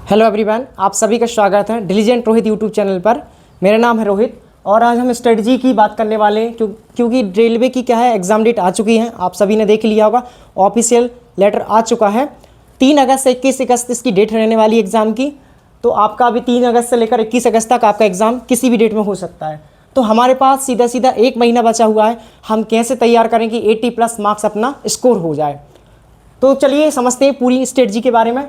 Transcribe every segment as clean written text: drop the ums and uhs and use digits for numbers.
Hello everyone, आप सभी का स्वागत है डिलीजेंट रोहित यूट्यूब चैनल पर। मेरा नाम है रोहित और आज हम स्ट्रेटजी की बात करने वाले हैं क्योंकि रेलवे की क्या है एग्ज़ाम डेट आ चुकी है। आप सभी ने देख लिया होगा, ऑफिशियल लेटर आ चुका है। 3 अगस्त से 21 अगस्त इसकी डेट रहने वाली एग्ज़ाम की। तो आपका अभी 3 अगस्त से लेकर 21 अगस्त तक आपका एग्ज़ाम किसी भी डेट में हो सकता है। तो हमारे पास सीधा सीधा 1 महीना बचा हुआ है। हम कैसे तैयार करें कि 80+ मार्क्स अपना स्कोर हो जाए। तो चलिए समझते हैं पूरी स्ट्रेटजी के बारे में।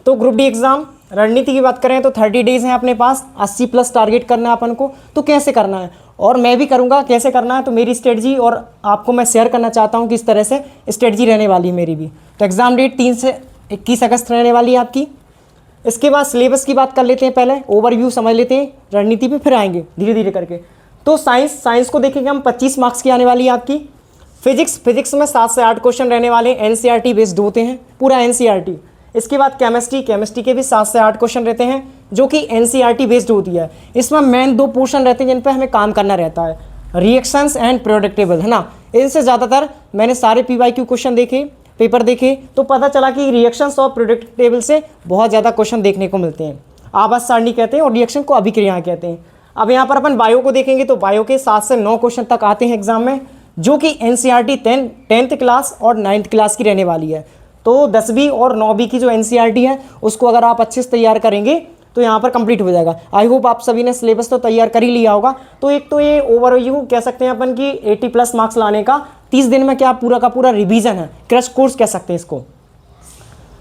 तो ग्रुप डी एग्ज़ाम रणनीति की बात करें तो 30 डेज़ हैं अपने पास, 80+ टारगेट करना है अपन को। तो कैसे करना है और मैं भी करूंगा कैसे करना है, तो मेरी स्ट्रेटजी और आपको मैं शेयर करना चाहता हूं कि इस तरह से स्ट्रेटजी रहने वाली है मेरी भी। तो एग्ज़ाम डेट 3 से 21 अगस्त रहने वाली है आपकी। इसके बाद सिलेबस की बात कर लेते हैं, पहले ओवरव्यू समझ लेते हैं, रणनीति पे फिर आएंगे धीरे धीरे करके। तो साइंस को देखेंगे हम, 25 मार्क्स की आने वाली है आपकी। फिजिक्स में 7 से 8 क्वेश्चन रहने वाले, एनसीईआरटी बेस्ड होते हैं, पूरा एनसीईआरटी। इसके बाद केमिस्ट्री के भी 7 से 8 क्वेश्चन रहते हैं जो कि एनसीईआरटी बेस्ड होती है। इसमें मेन 2 पोर्शन रहते हैं जिन पर हमें काम करना रहता है, रिएक्शंस एंड प्रेडिक्टेबल, है ना। इनसे ज़्यादातर मैंने सारे पीवाईक्यू क्वेश्चन देखे, पेपर देखे, तो पता चला कि रिएक्शंस और प्रेडिक्टेबल से बहुत ज़्यादा क्वेश्चन देखने को मिलते हैं। आवाज सारणी कहते हैं और रिएक्शन को अभिक्रियाएं कहते हैं। अब यहाँ पर अपन बायो को देखेंगे तो बायो के 7 से 9 क्वेश्चन तक आते हैं एग्जाम में, जो कि एनसीईआरटी 10th क्लास और 9th क्लास की रहने वाली है। तो 10वीं और 9वीं की जो एनसीईआरटी है उसको अगर आप अच्छे से तैयार करेंगे तो यहाँ पर कंप्लीट हो जाएगा। आई होप आप सभी ने सिलेबस तो तैयार कर ही लिया होगा। तो एक तो ये ओवरव्यू कह सकते हैं अपन कि 80+ मार्क्स लाने का 30 दिन में क्या पूरा का पूरा रिवीजन है, क्रैश कोर्स कह सकते हैं इसको।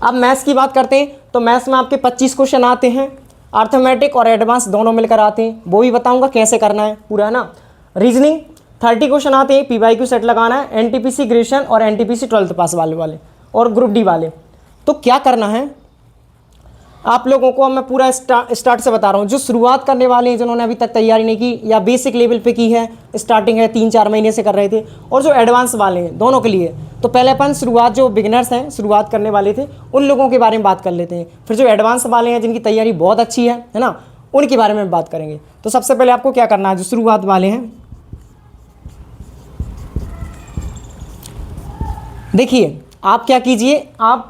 अब मैथ्स की बात करते हैं तो मैथ्स में आपके 25 क्वेश्चन आते हैं, अर्थमेटिक और एडवांस दोनों मिलकर आते हैं, वो भी बताऊंगा कैसे करना है पूरा, है ना। रीजनिंग 30 क्वेश्चन आते हैं, पीवाईक्यू सेट लगाना है, एनटीपीसी ग्रेजुएशन और एनटीपीसी 12th पास वाले और ग्रुप डी वाले। तो क्या करना है आप लोगों को, अब मैं पूरा स्टार्ट से बता रहा हूँ। जो शुरुआत करने वाले हैं, जिन्होंने अभी तक तैयारी नहीं की या बेसिक लेवल पे की है, स्टार्टिंग है 3-4 महीने से कर रहे थे, और जो एडवांस वाले हैं, दोनों के लिए। तो पहले अपन शुरुआत, जो बिगिनर्स हैं, शुरुआत करने वाले थे, उन लोगों के बारे में बात कर लेते हैं। फिर जो एडवांस वाले हैं जिनकी तैयारी बहुत अच्छी है ना, उनके बारे में बात करेंगे। तो सबसे पहले आपको क्या करना है, जो शुरुआत वाले हैं, देखिए आप क्या कीजिए, आप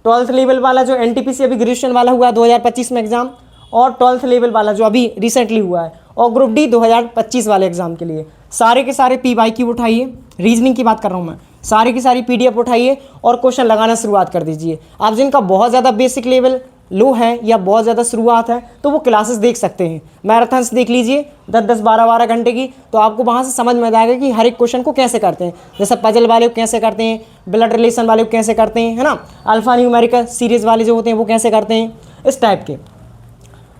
12th लेवल वाला जो एनटीपीसी अभी ग्रेजुएशन वाला हुआ है 2025 में एग्जाम, और 12th लेवल वाला जो अभी रिसेंटली हुआ है, और ग्रुप डी 2025 वाले एग्जाम के लिए सारे के सारे पीवाईक्यू उठाइए। रीजनिंग की बात कर रहा हूँ मैं, सारी की सारी पीडीएफ उठाइए और क्वेश्चन लगाना शुरुआत कर दीजिए। आप जिनका बहुत ज़्यादा बेसिक लेवल लो है या बहुत ज़्यादा शुरुआत है तो वो क्लासेस देख सकते हैं, मैराथन्स देख लीजिए 10-10, 12-12 घंटे की। तो आपको वहाँ से समझ में आएगा कि हर एक क्वेश्चन को कैसे करते हैं, जैसे पजल वाले को कैसे करते हैं, ब्लड रिलेशन वाले को कैसे करते हैं, है ना, अल्फा न्यूमेरिकल सीरीज वाले जो होते हैं वो कैसे करते हैं, इस टाइप के।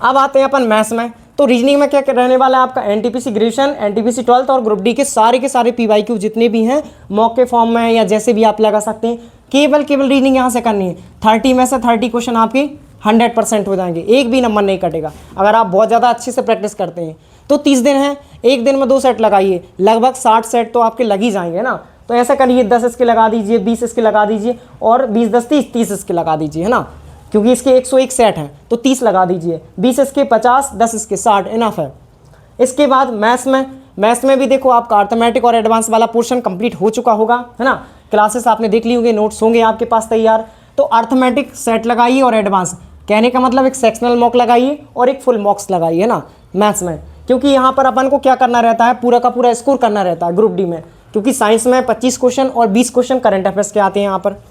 अब आते हैं अपन मैथ्स में। तो रीजनिंग में क्या रहने वाला है आपका, एनटीपीसी ग्रेजुएशन, एनटीपीसी 12th और ग्रुप डी के सारे पीवाईक्यू जितने भी हैं मॉक के फॉर्म में या जैसे भी आप लगा सकते हैं, केवल रीजनिंग यहाँ से करनी है। 30 में से 30 क्वेश्चन आपके 100% हो जाएंगे, एक भी नंबर नहीं कटेगा अगर आप बहुत ज़्यादा अच्छे से प्रैक्टिस करते हैं। तो 30 दिन है, एक दिन में 2 सेट लगाइए, लगभग 60 सेट तो आपके लग ही जाएंगे ना। तो ऐसा करिए, 10 इसके लगा दीजिए, 20 इसके लगा दीजिए, और 20, 10, 30 इसके लगा दीजिए, है ना, क्योंकि इसके 101 सेट हैं तो 30 लगा दीजिए, 20 इसके 50, 10 इसके 60, इनफ है। इसके बाद मैथ्स में भी देखो आपका अर्थमेटिक और एडवांस वाला पोर्शन कंप्लीट हो चुका होगा, है ना, क्लासेस आपने देख ली होंगे, नोट्स होंगे आपके पास तैयार। तो अर्थमेटिक सेट लगाइए और एडवांस, कहने का मतलब एक सेक्शनल मॉक लगाइए और एक फुल मॉक्स लगाइए ना मैथ्स में, क्योंकि यहाँ पर अपन को क्या करना रहता है, पूरा का पूरा स्कोर करना रहता है ग्रुप डी में। क्योंकि साइंस में 25 क्वेश्चन और 20 क्वेश्चन करंट अफेयर्स के आते हैं, यहाँ पर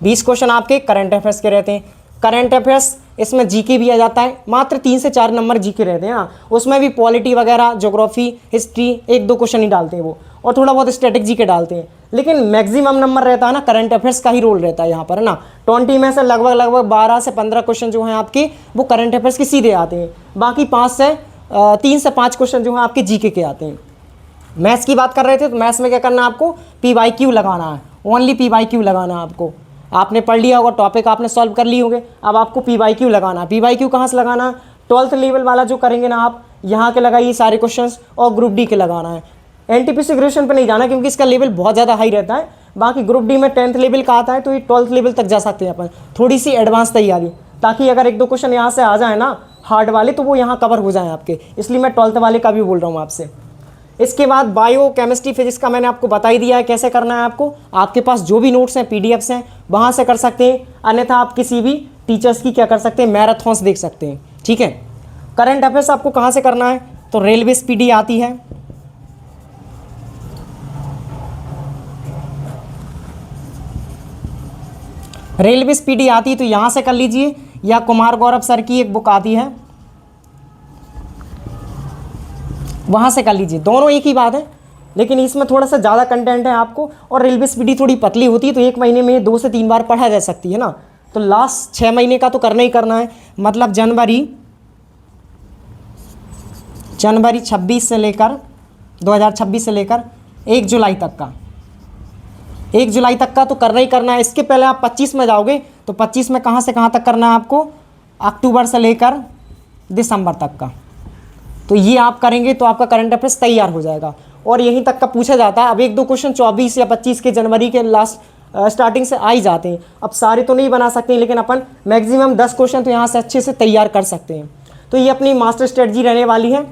20 क्वेश्चन आपके करंट अफेयर्स के रहते हैं। करंट अफेयर्स इसमें जीके भी आ जाता है, मात्र 3 से 4 नंबर जीके रहते हैं ना, उसमें भी पॉलिटी वगैरह, ज्योग्राफी, हिस्ट्री 1-2 क्वेश्चन ही डालते हैं वो, और थोड़ा बहुत स्टैटिक जीके डालते हैं। लेकिन मैक्सिमम नंबर रहता है ना, करंट अफेयर्स का ही रोल रहता है यहाँ पर, है ना। 20 में से लगभग 12 से 15 क्वेश्चन जो हैं आपके वो करंट अफेयर्स के सीधे आते हैं, बाकी 3 से 5 क्वेश्चन जो हैं आपके जीके के आते हैं। मैथ्स की बात कर रहे थे तो मैथ्स में क्या करना है आपको, पीवाईक्यू लगाना है, ओनली पीवाईक्यू लगाना है आपको। आपने पढ़ लिया होगा, टॉपिक आपने सॉल्व कर लिए होंगे, अब आपको पीवाईक्यू लगाना है। पीवाईक्यू कहाँ से लगाना है, 12th लेवल वाला जो करेंगे ना आप, यहाँ के लगाइए सारे क्वेश्चंस, और ग्रुप डी के लगाना है। एनटीपीसी ग्रेजुएशन पे नहीं जाना क्योंकि इसका लेवल बहुत ज़्यादा हाई रहता है। बाकी ग्रुप डी में 10th लेवल का आता है तो ये 12th लेवल तक जा सकते हैं अपन, थोड़ी सी एडवांस तैयारी, ताकि अगर 1-2 क्वेश्चन यहाँ से आ जाए ना हार्ड वाले तो वो यहाँ कवर हो जाए आपके, इसलिए मैं 12th वाले का भी बोल रहा हूँ आपसे। इसके बाद बायो केमिस्ट्री फिजिक्स का मैंने आपको बता ही दिया है कैसे करना है आपको। आपके पास जो भी नोट्स हैं पीडीएफ्स हैं वहाँ से कर सकते हैं, अन्यथा आप किसी भी टीचर्स की क्या कर सकते हैं, मैराथन्स देख सकते हैं। ठीक है, करंट अफेयर्स आपको कहाँ से करना है, तो रेलवे स्पीडी आती है, रेलवे स्पीडी आती है तो यहाँ से कर लीजिए, या कुमार गौरव सर की एक बुक आती है वहाँ से कर लीजिए। दोनों एक ही बात है, लेकिन इसमें थोड़ा सा ज़्यादा कंटेंट है आपको, और रेलवे स्पीडी थोड़ी पतली होती है तो एक महीने में 2 से 3 बार पढ़ा जा सकती है ना। तो लास्ट 6 महीने का तो करना ही करना है, मतलब जनवरी 26 से लेकर 2026 से लेकर 1 जुलाई तक का, 1 जुलाई तक का तो करना ही करना है। इसके पहले आप 25 में जाओगे तो 25 में कहाँ से कहाँ तक करना है आपको, अक्टूबर से लेकर दिसंबर तक का। तो ये आप करेंगे तो आपका करंट अफेयर्स तैयार हो जाएगा, और यहीं तक का पूछा जाता है। अब 1-2 क्वेश्चन 24 या 25 के जनवरी के लास्ट स्टार्टिंग से आ ही जाते हैं। अब सारे तो नहीं बना सकते, लेकिन अपन मैक्सिमम 10 क्वेश्चन तो यहाँ से अच्छे से तैयार कर सकते हैं। तो ये अपनी मास्टर स्ट्रेटजी रहने वाली है।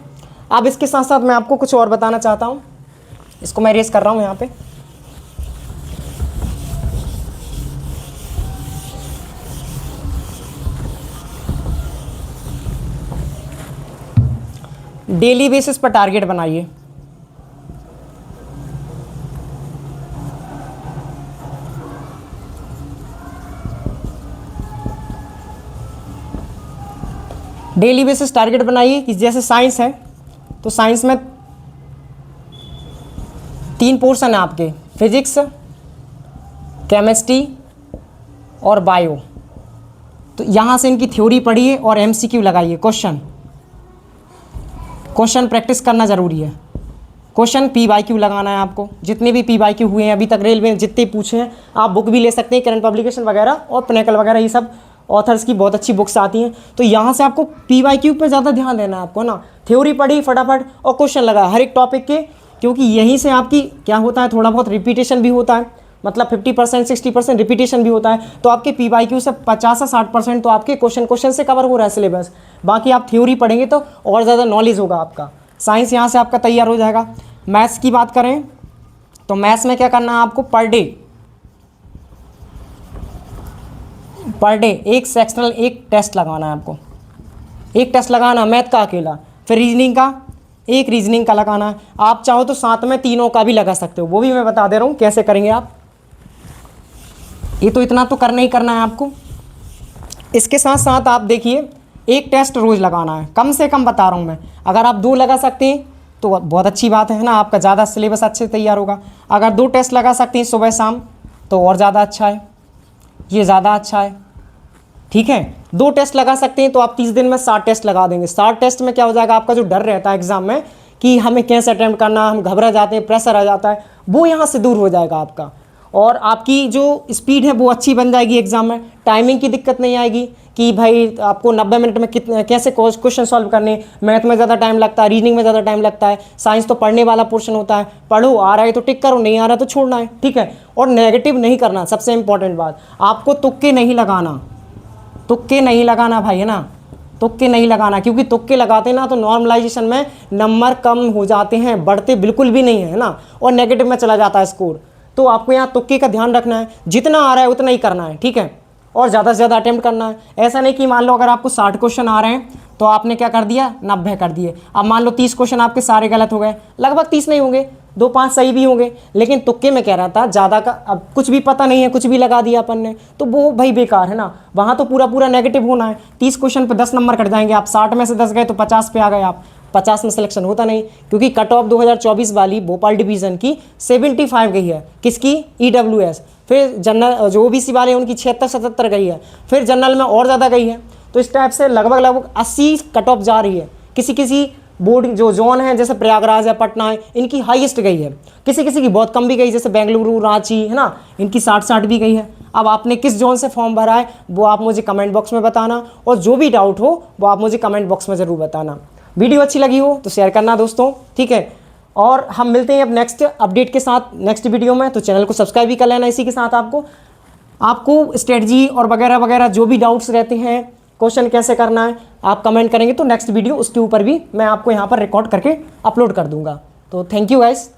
अब इसके साथ साथ मैं आपको कुछ और बताना चाहता हूँ, इसको मैं रेस कर रहा हूँ यहाँ पे। डेली बेसिस पर टारगेट बनाइए। डेली बेसिस टारगेट बनाइए कि जैसे साइंस है तो साइंस में 3 पोर्शन है आपके, फिजिक्स, केमिस्ट्री और बायो। तो यहाँ से इनकी थ्योरी पढ़िए और एमसीक्यू लगाइए। क्वेश्चन प्रैक्टिस करना ज़रूरी है। क्वेश्चन PYQ लगाना है आपको, जितने भी PYQ हुए हैं अभी तक रेलवे में जितने पूछे हैं। आप बुक भी ले सकते हैं, करंट पब्लिकेशन वगैरह और पिनेकल वगैरह, ये सब ऑथर्स की बहुत अच्छी बुक्स आती हैं। तो यहाँ से आपको PYQ पे ज़्यादा ध्यान देना है आपको ना। थ्योरी पढ़ी फटाफट और क्वेश्चन लगाया हर एक टॉपिक के, क्योंकि यहीं से आपकी क्या होता है, थोड़ा बहुत रिपीटेशन भी होता है, मतलब 50% 60% रिपीटेशन भी होता है। तो आपके PYQ से 50 से 60% तो आपके क्वेश्चन से कवर हो रहा है सिलेबस। बाकी आप थ्योरी पढ़ेंगे तो और ज़्यादा नॉलेज होगा आपका। साइंस यहाँ से आपका तैयार हो जाएगा। मैथ्स की बात करें तो मैथ्स में क्या करना है आपको, पर डे एक सेक्शनल एक टेस्ट लगाना है आपको, एक टेस्ट लगाना मैथ का अकेला। फिर रीजनिंग का एक रीजनिंग का लगाना है। आप चाहो तो साथ में तीनों का भी लगा सकते हो, वो भी मैं बता दे रहा हूँ कैसे करेंगे आप। ये तो इतना तो करना ही करना है आपको। इसके साथ साथ आप देखिए एक टेस्ट रोज़ लगाना है, कम से कम बता रहा हूँ मैं। अगर आप 2 लगा सकते हैं तो बहुत अच्छी बात है ना, आपका ज़्यादा सिलेबस अच्छे से तैयार होगा। अगर 2 टेस्ट लगा सकते हैं सुबह शाम तो और ज़्यादा अच्छा है, ये ज़्यादा अच्छा है। ठीक है, 2 टेस्ट लगा सकते हैं तो आप 30 दिन में 60 टेस्ट लगा देंगे। 60 टेस्ट में क्या हो जाएगा, आपका जो डर रहता है एग्जाम में कि हमें कैसे अटैम्प्ट करना, हम घबरा जाते हैं, प्रेशर आ जाता है, वो यहाँ से दूर हो जाएगा आपका। और आपकी जो स्पीड है वो अच्छी बन जाएगी एग्जाम में। टाइमिंग की दिक्कत नहीं आएगी कि भाई आपको 90 मिनट में कितने कैसे क्वेश्चन सॉल्व करने। मैथ में ज़्यादा टाइम लगता है, रीजनिंग में ज़्यादा टाइम लगता है, साइंस तो पढ़ने वाला पोर्शन होता है। पढ़ो, आ रहा है तो टिक करो, नहीं आ रहा तो छोड़ना है। ठीक है, और नेगेटिव नहीं करना, सबसे इंपॉर्टेंट बात। आपको तुक्के नहीं लगाना, तुक्के नहीं लगाना भाई, है ना, तुक्के नहीं लगाना, क्योंकि तुक्के लगाते ना तो नॉर्मलाइजेशन में नंबर कम हो जाते हैं, बढ़ते बिल्कुल भी नहीं है ना, और नेगेटिव में चला जाता है स्कोर। तो आपको यहाँ तुक्के का ध्यान रखना है, जितना आ रहा है उतना ही करना है। ठीक है, और ज़्यादा से ज़्यादा अटेम्प्ट करना है। ऐसा नहीं कि मान लो अगर आपको 60 क्वेश्चन आ रहे हैं तो आपने क्या कर दिया, 90 कर दिए। अब मान लो 30 क्वेश्चन आपके सारे गलत हो गए, लगभग 30 नहीं होंगे, 2-5 सही भी होंगे, लेकिन तुक्के में कह रहा था ज़्यादा का, अब कुछ भी पता नहीं है, कुछ भी लगा दिया अपन ने, तो वो भाई बेकार है ना। वहाँ तो पूरा पूरा नेगेटिव होना है। 30 क्वेश्चन पे 10 नंबर कट जाएंगे, आप 60 में से 10 गए तो 50 पे आ गए आप। 50 में सिलेक्शन होता नहीं, क्योंकि कट ऑफ 2024 वाली भोपाल डिवीज़न की 75 गई है। किसकी, EWS। फिर जनरल जो OBC वाले हैं उनकी 76-77 गई है। फिर जनरल में और ज़्यादा गई है। तो इस टाइप से लगभग 80 कट ऑफ जा रही है। किसी किसी बोर्ड जो जोन है जैसे प्रयागराज है, पटना है, इनकी हाईएस्ट गई है। किसी किसी की बहुत कम भी गई, जैसे बेंगलुरु, रांची, है ना, इनकी 60-60 भी गई है। अब आपने किस जोन से फॉर्म भरा है वो आप मुझे कमेंट बॉक्स में बताना, और जो भी डाउट हो वो आप मुझे कमेंट बॉक्स में ज़रूर बताना। वीडियो अच्छी लगी हो तो शेयर करना दोस्तों, ठीक है। और हम मिलते हैं अब नेक्स्ट अपडेट के साथ नेक्स्ट वीडियो में, तो चैनल को सब्सक्राइब भी कर लेना। इसी के साथ आपको स्ट्रेटजी और वगैरह वगैरह जो भी डाउट्स रहते हैं, क्वेश्चन कैसे करना है, आप कमेंट करेंगे तो नेक्स्ट वीडियो उसके ऊपर भी मैं आपको यहाँ पर रिकॉर्ड करके अपलोड कर दूंगा। तो थैंक यू गाइस।